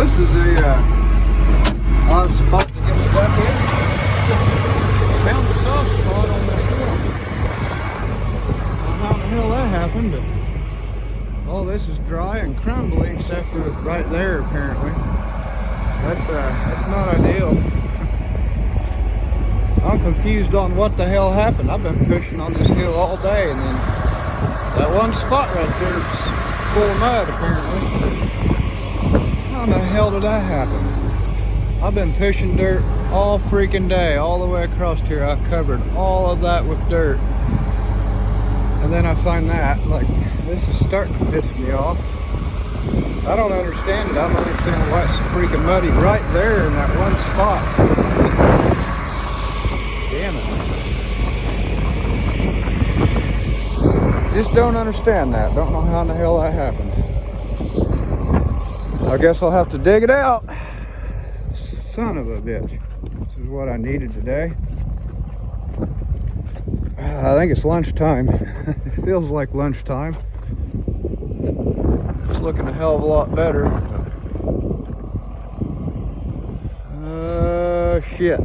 This is a odd spot to get stuck in. Found a soft spot on this hill. I don't know how the hell that happened, but all this is dry and crumbly except for right there apparently. That's not ideal. I'm confused on what the hell happened. I've been pushing on this hill all day, and then that one spot right there is full of mud apparently. How in the hell did that happen? I've been pushing dirt all freaking day, all the way across here. I covered all of that with dirt. And then I find that, like, this is starting to piss me off. I don't understand it. I don't understand why it's freaking muddy right there in that one spot. Damn it. Just don't understand that. Don't know how in the hell that happened. I guess I'll have to dig it out. Son of a bitch. This is what I needed today. I think it's lunchtime. It feels like lunchtime. It's looking a hell of a lot better. Shit.